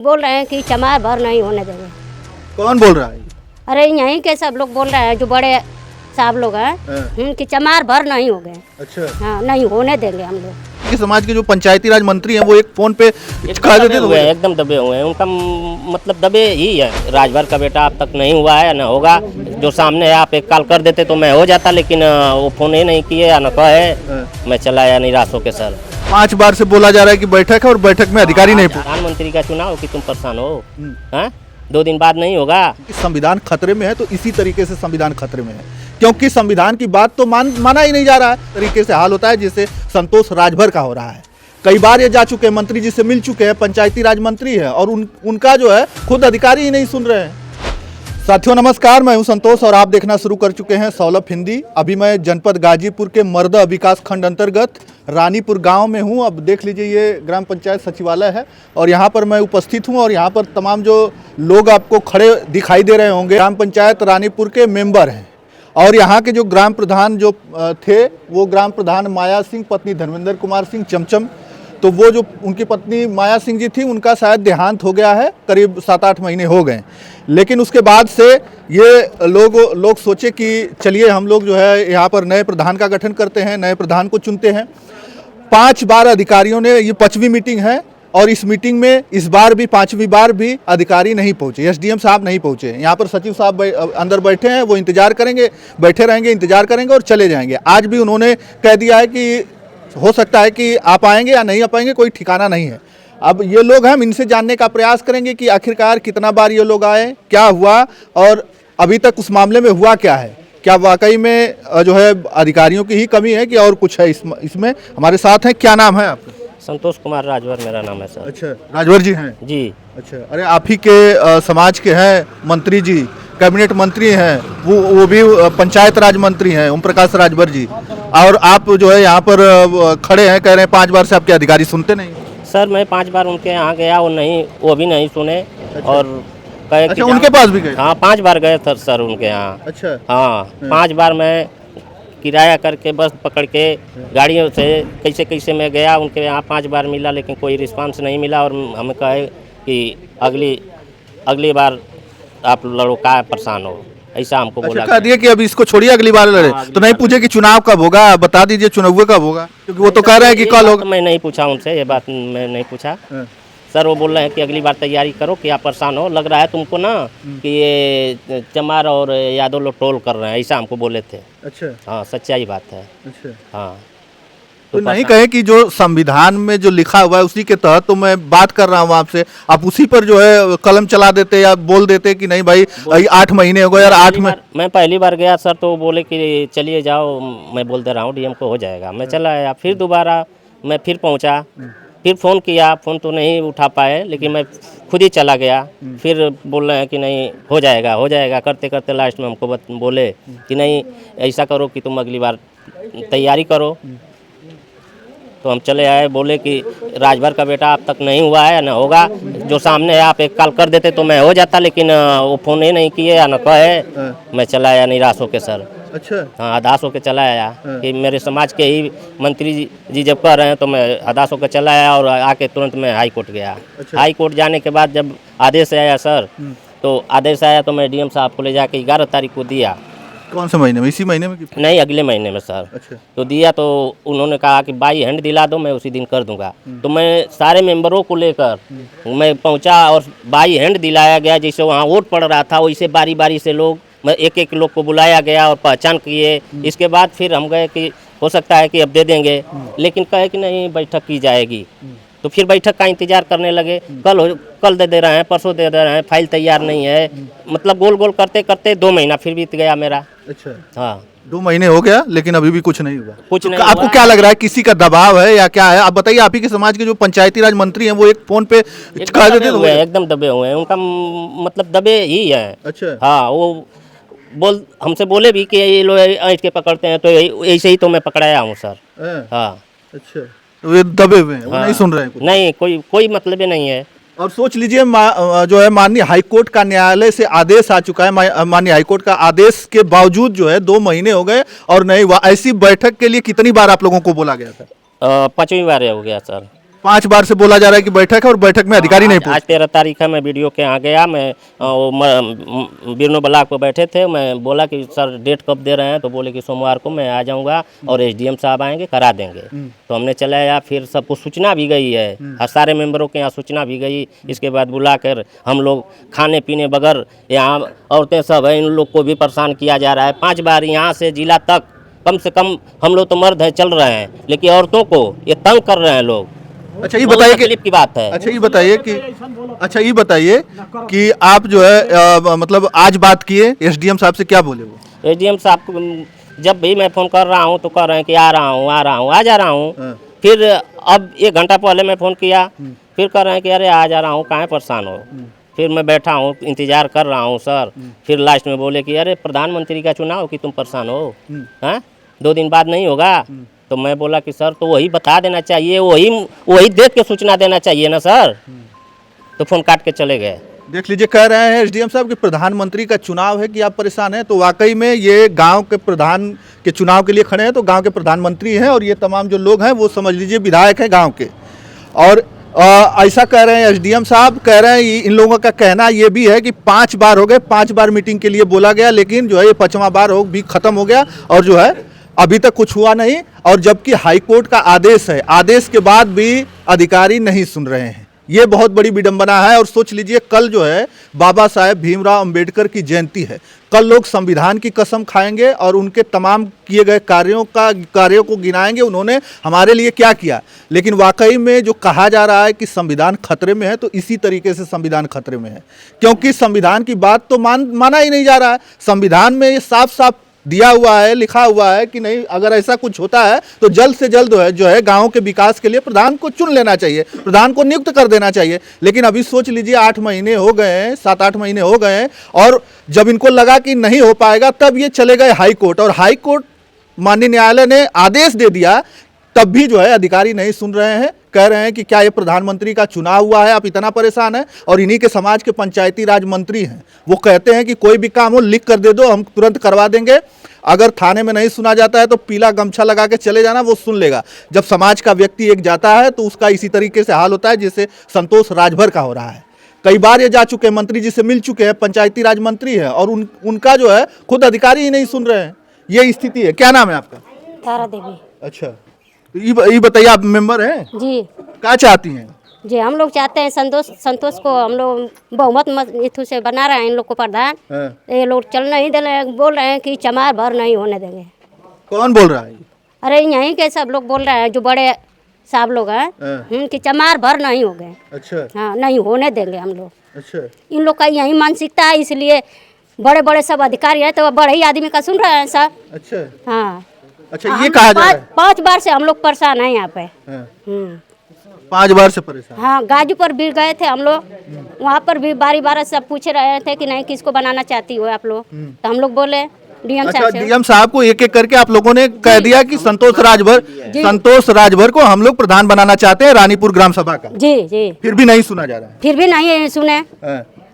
बोल रहे हैं कि चमार भर नहीं होने देंगे। कौन बोल रहा है? अरे यहीं के सब लोग बोल रहे हैं, जो बड़े साहब लोग हैं कि चमार भर नहीं हो गए। अच्छा, हाँ, नहीं होने देंगे हम लोग। कि समाज के जो पंचायती राज मंत्री हैं वो एक फोन पे कह देते हुए हैं, एकदम दबे हुए हैं। उनका मतलब दबे ही है। राजभर का बेटा अब तक नहीं हुआ है, ना होगा। जो सामने है, आप एक कॉल कर देते तो मैं हो जाता, लेकिन वो फोन ही नहीं किए, न कहे। मैं चला आया निराश होके सर। 5 बार से बोला जा रहा है कि बैठक है और बैठक में अधिकारी नहीं पहुंचे। प्रधानमंत्री का चुनाव कि तुम परेशान हो, हाँ 2 दिन बाद नहीं होगा। संविधान खतरे में है तो इसी तरीके से संविधान खतरे में है, क्योंकि संविधान की बात तो माना ही नहीं जा रहा है। तरीके से हाल होता है जिससे संतोष राजभर का हो रहा है। कई बार ये जा चुके हैं, मंत्री जी से मिल चुके हैं, पंचायती राज मंत्री है और उनका जो है खुद अधिकारी ही नहीं सुन रहे हैं। साथियों नमस्कार, मैं हूं संतोष और आप देखना शुरू कर चुके हैं सौलभ हिंदी। अभी मैं जनपद गाजीपुर के मर्दा विकास खंड अंतर्गत रानीपुर गांव में हूं। अब देख लीजिए, ये ग्राम पंचायत सचिवालय है और यहां पर मैं उपस्थित हूं और यहां पर तमाम जो लोग आपको खड़े दिखाई दे रहे होंगे ग्राम पंचायत रानीपुर के मेंबर हैं। और यहाँ के जो ग्राम प्रधान जो थे वो ग्राम प्रधान माया सिंह, पत्नी धर्मेंद्र कुमार सिंह चमचम। तो वो जो उनकी पत्नी माया सिंह जी थी, उनका शायद देहांत हो गया है, करीब 7-8 महीने हो गए। लेकिन उसके बाद से ये लोग सोचे कि चलिए हम लोग जो है यहाँ पर नए प्रधान का गठन करते हैं, नए प्रधान को चुनते हैं। 5 बार अधिकारियों ने, ये 5वीं मीटिंग है और इस मीटिंग में इस बार भी 5वीं बार भी अधिकारी नहीं पहुंचे, एसडीएम साहब नहीं पहुंचे। यहाँ पर सचिव साहब अंदर बैठे हैं, वो इंतजार करेंगे, बैठे रहेंगे, इंतजार करेंगे और चले जाएंगे। आज भी उन्होंने कह दिया है कि हो सकता है कि आप आएंगे या नहीं आ पाएंगे, कोई ठिकाना नहीं है। अब ये लोग हम इनसे जानने का प्रयास करेंगे कि आखिरकार कितना बार ये लोग आए, क्या हुआ और अभी तक उस मामले में हुआ क्या है। क्या वाकई में जो है अधिकारियों की ही कमी है कि और कुछ है इसमें। हमारे साथ हैं, क्या नाम है आपका? संतोष कुमार राजभर मेरा नाम है सर। अच्छा, राजभर जी हैं जी। अच्छा, अरे आप ही के समाज के हैं मंत्री जी, कैबिनेट मंत्री हैं, वो भी पंचायत राज मंत्री हैं, ओम प्रकाश राजभर जी। और आप जो है यहाँ पर खड़े हैं, कह रहे हैं 5 बार से आपके अधिकारी सुनते नहीं। सर मैं 5 बार उनके यहाँ गया, वो भी नहीं सुने। और कहे अच्छा, उनके पास भी गए? हाँ 5 बार गए थे सर उनके यहाँ। अच्छा, हाँ 5 बार मैं किराया करके बस पकड़ के गाड़ियों से कैसे कैसे मैं गया उनके यहाँ। 5 बार मिला, लेकिन कोई रिस्पांस नहीं मिला। और हमें कहे कि अगली बार आप लड़ो, का परेशान हो, ऐसा हमको बोला। कह दिया कि अब इसको छोड़िए, अगली बार लड़े। तो नहीं पूछे कि चुनाव कब होगा, बता दीजिए चुनाव कब होगा, क्योंकि वो तो कह रहे हैं कि कल होगा। मैं नहीं पूछा उनसे, ये बात मैं नहीं पूछा। सर वो बोल रहे हैं कि अगली बार तैयारी करो कि आप परेशान हो, लग रहा है तुमको ना कि ये चमार और यादव लोग ट्रोल कर रहे हैं, ऐसा हमको बोले थे। अच्छा, हाँ सच्चाई बात है। अच्छा, हाँ तो नहीं कहे कि जो संविधान में जो लिखा हुआ है उसी के तहत तो मैं बात कर रहा हूँ आपसे, आप उसी पर जो है कलम चला देते या बोल देते कि नहीं भाई 8 महीने हो गए यार। 8 में मैं पहली बार गया सर, तो बोले कि चलिए जाओ, मैं बोल दे रहा हूँ डीएम को हो जाएगा। मैं चला आया, फिर दोबारा मैं फिर पहुँचा, फिर फ़ोन किया, फ़ोन तो नहीं उठा पाए, लेकिन मैं खुद ही चला गया। फिर बोल रहे हैं कि नहीं हो जाएगा करते करते लास्ट में हमको बोले कि नहीं ऐसा करो कि तुम अगली बार तैयारी करो। तो हम चले आए, बोले कि राजभर का बेटा अब तक नहीं हुआ है, ना होगा। जो सामने है, आप एक कॉल कर देते तो मैं हो जाता, लेकिन वो फ़ोन ही नहीं किए, न कहे। मैं चला आया निराश होके सर। अच्छा, हाँ हदास होकर चला आया कि मेरे समाज के ही मंत्री जी जब कह रहे हैं, तो मैं हदास होकर चला आया और आके तुरंत मैं हाई कोर्ट गया। अच्छा। हाई कोर्ट जाने के बाद जब आदेश आया सर, तो आदेश आया तो मैं डीएम साहब को ले जाके 11 तारीख को दिया। कौन से महीने में? इसी महीने में? नहीं, अगले महीने में सर। अच्छा, तो दिया तो उन्होंने कहा कि बाई हैंड दिला दो, मैं उसी दिन कर दूंगा। तो मैं सारे मेंबरों को लेकर मैं पहुंचा और बाई हैंड दिलाया गया। जैसे वहाँ वोट पड़ रहा था वैसे बारी बारी से लोग, मैं एक लोग को बुलाया गया और पहचान किए। इसके बाद फिर हम गए कि हो सकता है कि अब दे देंगे, लेकिन कहे कि नहीं बैठक की जाएगी। तो फिर बैठक का इंतजार करने लगे। कल दे रहे हैं, परसों दे रहे हैं, फाइल तैयार नहीं है। मतलब गोल गोल करते करते 2 महीना फिर बीत गया मेरा। अच्छा, हाँ 2 महीने हो गया लेकिन अभी भी कुछ नहीं हुआ। कुछ तो नहीं आपको हुआ। क्या लग रहा है, किसी का दबाव है या क्या है? आप बताइए, आप ही के समाज के जो पंचायती राज मंत्री हैं वो एक फोन पे कह देते तो एकदम दबे हुए हैं। उनका मतलब दबे ही है। अच्छा, हाँ वो हमसे बोले भी कि ये लोग ऐंठ के पकड़ते हैं, तो ऐसे ही तो मैं पकड़ाया हूँ सर। हाँ अच्छा, तो ये दबे हुए हैं, वो हाँ। नहीं सुन रहे हैं कुछ। नहीं, कोई मतलब ही नहीं है। और सोच लीजिए जो है माननीय हाईकोर्ट का न्यायालय से आदेश आ चुका है, माननीय हाईकोर्ट का आदेश के बावजूद जो है 2 महीने हो गए और नहीं हुआ। ऐसी बैठक के लिए कितनी बार आप लोगों को बोला गया था? 5वीं बार हो गया सर। 5 बार से बोला जा रहा है कि बैठक है और बैठक में अधिकारी नहीं आज 13 तारीख है, मैं वीडियो के यहाँ गया, मैं बिरनो ब्लॉक पर बैठे थे, मैं बोला कि सर डेट कब दे रहे हैं, तो बोले कि सोमवार को मैं आ जाऊँगा और एसडीएम साहब आएंगे करा देंगे। तो हमने चलाया, फिर सबको सूचना भी गई है, हर सारे मेंबरों के यहाँ सूचना भी गई। इसके बाद बुलाकर हम लोग खाने पीने बगैर, यहाँ औरतें सब हैं, इन लोग को भी परेशान किया जा रहा है। 5 बार यहाँ से जिला तक, कम से कम हम लोग तो मर्द है चल रहे हैं, लेकिन औरतों को ये तंग कर रहे हैं लोग। अच्छा ये बताइए कि तकलीफ की बात है। अच्छा ये बताइए कि आप जो है मतलब आज बात किए एसडीएम साहब से, क्या बोले वो? एसडीएम साहब को जब भी मैं फ़ोन कर रहा हूँ तो कह रहे हैं कि आ रहा हूँ आ जा रहा हूँ। फिर अब 1 घंटा पहले मैं फ़ोन किया, फिर कह रहे हैं कि अरे आ जा रहा हूँ, काहे परेशान हो। फिर मैं बैठा हूँ इंतज़ार कर रहा हूँ सर। फिर लास्ट में बोले कि अरे प्रधानमंत्री का चुनाव कि तुम परेशान हो, हाँ 2 दिन बाद नहीं होगा। तो मैं बोला कि सर तो वही बता देना चाहिए, वही देख के सूचना देना चाहिए ना सर। तो फ़ोन काट के चले गए। देख लीजिए, कह रहे हैं एसडीएम साहब कि प्रधानमंत्री का चुनाव है कि आप परेशान हैं। तो वाकई में ये गांव के प्रधान के चुनाव के लिए खड़े हैं, तो गांव के प्रधानमंत्री हैं और ये तमाम जो लोग हैं वो समझ लीजिए विधायक हैं गांव के। और ऐसा कह रहे हैं एसडीएम साहब, कह रहे हैं इन लोगों का कहना ये भी है कि 5 बार हो गए, 5 बार मीटिंग के लिए बोला गया, लेकिन जो है ये 5वां बार हो भी खत्म हो गया और जो है अभी तक कुछ हुआ नहीं। और जबकि हाईकोर्ट का आदेश है, आदेश के बाद भी अधिकारी नहीं सुन रहे हैं। ये बहुत बड़ी विडंबना है। और सोच लीजिए, कल जो है बाबा साहेब भीमराव अंबेडकर की जयंती है। कल लोग संविधान की कसम खाएंगे और उनके तमाम किए गए कार्यों को गिनाएंगे, उन्होंने हमारे लिए क्या किया। लेकिन वाकई में जो कहा जा रहा है कि संविधान खतरे में है, तो इसी तरीके से संविधान खतरे में है, क्योंकि संविधान की बात तो माना ही नहीं जा रहा है। संविधान में ये साफ साफ दिया हुआ है, लिखा हुआ है कि नहीं, अगर ऐसा कुछ होता है तो जल्द से जल्द जो है गांव के विकास के लिए प्रधान को चुन लेना चाहिए, प्रधान को नियुक्त कर देना चाहिए। लेकिन अभी सोच लीजिए 8 महीने हो गए हैं, 7-8 महीने हो गए हैं, और जब इनको लगा कि नहीं हो पाएगा तब ये चले गए हाई कोर्ट, और हाई कोर्ट माननीय न्यायालय ने आदेश दे दिया, तब भी जो है अधिकारी नहीं सुन रहे हैं। कह रहे हैं कि क्या ये प्रधानमंत्री का चुनाव हुआ है, आप इतना परेशान हैं। और इन्हीं के समाज के पंचायती राज मंत्री हैं, वो कहते हैं कि कोई भी काम हो लिख कर दे दो, हम तुरंत करवा देंगे। अगर थाने में नहीं सुना जाता है तो पीला गमछा लगा के चले जाना, वो सुन लेगा। जब समाज का व्यक्ति एक जाता है तो उसका इसी तरीके से हाल होता है जैसे संतोष राजभर का हो रहा है। कई बार ये जा चुके हैं, मंत्री जी से मिल चुके हैं, पंचायती राज मंत्री हैं, और उनका जो है खुद अधिकारी ही नहीं सुन रहे हैं। ये स्थिति है। क्या नाम है आपका? तारा देवी। अच्छा, ये बताइए, आप मेंबर हैं जी? क्या चाहती हैं? जी हम लोग चाहते हैं संतोष को हम लोग बहुमत इथु से बना रहे हैं इन लोग को प्रधान। ये लोग चल नहीं दे रहे, बोल रहे हैं कि चमार भर नहीं होने देंगे। कौन बोल रहा है? अरे यहीं के सब लोग बोल रहे हैं, जो बड़े साहब लोग हैं कि चमार भर नहीं हो गए। अच्छा, हाँ नहीं होने देंगे हम लोग। अच्छा, इन लोग का यही मानसिकता है, इसलिए बड़े बड़े सब अधिकारी हैं तो बड़े ही आदमी का सुन रहे हैं सब। अच्छा, हाँ अच्छा, ये कहा जा रहा है 5 बार से हम लोग परेशान हैं यहाँ पे। 5 बार से परेशान। हाँ गाजीपुर भी गए थे हम लोग, वहाँ पर भी बारी बार सब पूछ रहे थे कि नहीं किसको बनाना चाहती हो आप लोग। तो हम लोग बोले डीएम अच्छा, साहब से। डीएम साहब को एक एक करके आप लोगों ने कह दिया कि संतोष राजभर को हम लोग प्रधान बनाना चाहते हैं रानीपुर ग्राम सभा का। जी जी। फिर भी नहीं सुना जा रहा है। फिर भी नहीं सुने।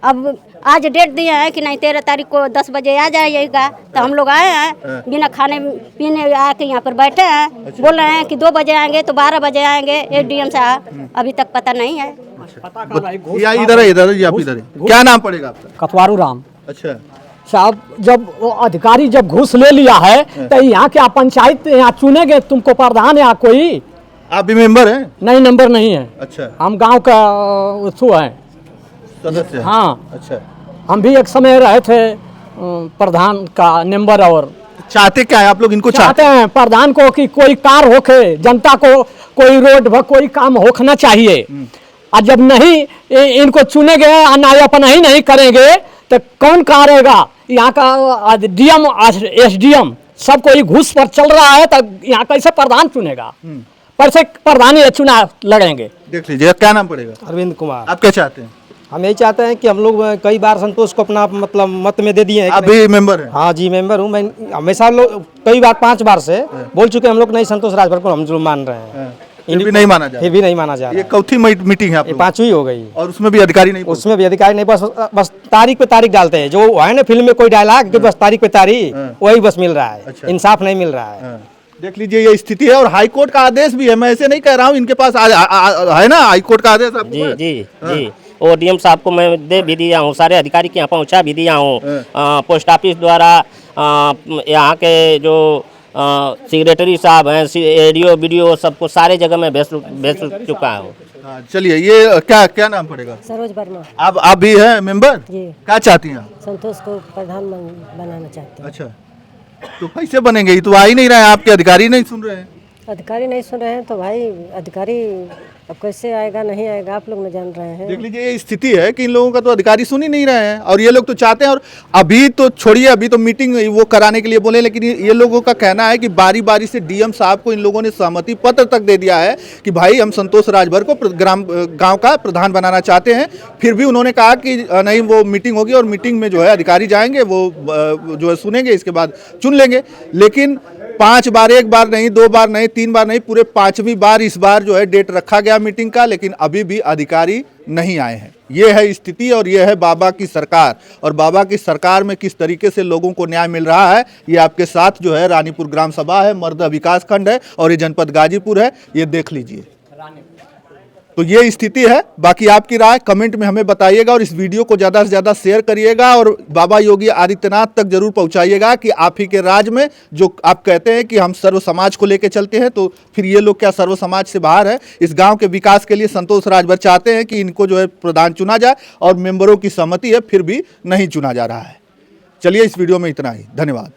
अब आज डेट दिया है कि नहीं 13 तारीख को 10 बजे आ जाइएगा। तो हम लोग आए हैं बिना खाने पीने आके यहाँ पर बैठे हैं। अच्छा। बोल रहे हैं कि 2 बजे आएंगे तो 12 बजे आएंगे। एसडीएम साहब अभी तक पता नहीं है। या इधर है, आप इधर है। क्या नाम पड़ेगा आपका? कतवारू राम। अच्छा साहब, जब वो अधिकारी जब घूस ले लिया है तो यहाँ क्या पंचायत यहाँ चुनेंगे तुमको प्रधान या कोई? आप भी मेंबर हैं? नहीं, नंबर नहीं है। अच्छा, हम गांव का उसू है, सदस्य। हाँ। अच्छा, हम भी एक समय रहे थे प्रधान का नंबर। और चाहते क्या है आप लोग? इनको चाहते हैं प्रधान को कि कोई कार होके, जनता को कोई रोड व कोई काम होना चाहिए। और जब नहीं इनको चुनेंगे और ना अपना ही नहीं करेंगे तो कौन करेगा? यहाँ का डीएम एसडीएम सब कोई घूस पर चल रहा है, तो यहाँ कैसे प्रधान चुनेगा? पर से प्रधान ही चुनाव लड़ेंगे। देख लीजिए, क्या नाम पड़ेगा? अरविंद कुमार। आप क्या चाहते हैं? हम यही चाहते हैं कि हम लोग कई बार संतोष को अपना मतलब मत में दे दिए हैं। आप भी मेंबर हैं? हाँ जी, मेंबर हूँ मैं। हमेशा लोग कई बार 5 बार से बोल चुके हम लोग नहीं संतोष राजभर को हम जो मान रहे हैं। फिर भी नहीं माना जा रहा। फिर भी नहीं माना जा रहा। ये चौथी मीटिंग है आप लोगों की? 5वीं हो गई। और उसमें भी अधिकारी नहीं? उसमें भी अधिकारी नहीं, बस तारीख पे तारीख डालते हैं। जो है ना फिल्म में कोई डायलॉग कि बस तारीख पे तारीख, वही बस मिल रहा है। अच्छा। इंसाफ नहीं मिल रहा है। देख लीजिए ये स्थिति है और हाई कोर्ट का आदेश भी है, मैं ऐसे नहीं कह रहा हूँ, इनके पास है ना हाई कोर्ट का आदेश आपको जी है? जी जी, वो डीएम साहब को मैं दे भी दिया हूँ, सारे अधिकारी के यहाँ पहुँचा भी दिया हूँ। पोस्ट ऑफिस द्वारा यहाँ के जो सेक्रेटरी साहब हैं, एडीओ बीडीओ सबको सारे जगह में भेज चुका हूँ। हाँ, चलिए ये क्या क्या नाम पड़ेगा? सरोज वर्मा आप भी हैं मेंबर? जी। क्या चाहती हैं आप? संतोष को प्रधान बनाना चाहते हैं। अच्छा, तो कैसे बनेंगे? ये तो आ ही नहीं रहे हैं, आपके अधिकारी नहीं सुन रहे हैं। अधिकारी नहीं सुन रहे हैं तो भाई अधिकारी अब कैसे आएगा नहीं आएगा आप लोग न जान रहे हैं। देख लीजिए ये स्थिति है कि इन लोगों का तो अधिकारी सुन ही नहीं रहे हैं और ये लोग तो चाहते हैं। और अभी तो छोड़िए, अभी तो मीटिंग वो कराने के लिए बोले, लेकिन ये लोगों का कहना है कि बारी बारी से डीएम साहब को इन लोगों ने सहमति पत्र तक दे दिया है कि भाई हम संतोष राजभर को गाँव का प्रधान बनाना चाहते हैं। फिर भी उन्होंने कहा कि नहीं, वो मीटिंग होगी और मीटिंग में जो है अधिकारी जाएंगे, वो जो है सुनेंगे, इसके बाद चुन लेंगे। लेकिन 5 बार, 1 बार नहीं, 2 बार नहीं, 3 बार नहीं, पूरे 5वीं बार इस बार जो है डेट रखा गया मीटिंग का, लेकिन अभी भी अधिकारी नहीं आए हैं। ये है स्थिति और ये है बाबा की सरकार। और बाबा की सरकार में किस तरीके से लोगों को न्याय मिल रहा है, ये आपके साथ जो है रानीपुर ग्राम सभा है, मर्दा विकास खंड है और ये जनपद गाजीपुर है, ये देख लीजिए। तो ये स्थिति है। बाकी आपकी राय कमेंट में हमें बताइएगा और इस वीडियो को ज़्यादा से ज़्यादा शेयर करिएगा और बाबा योगी आदित्यनाथ तक जरूर पहुंचाइएगा कि आप ही के राज में जो आप कहते हैं कि हम सर्व समाज को लेकर चलते हैं, तो फिर ये लोग क्या सर्व समाज से बाहर है? इस गांव के विकास के लिए संतोष राजभर चाहते हैं कि इनको जो है प्रधान चुना जाए और मेंबरों की सहमति है, फिर भी नहीं चुना जा रहा है। चलिए इस वीडियो में इतना ही, धन्यवाद।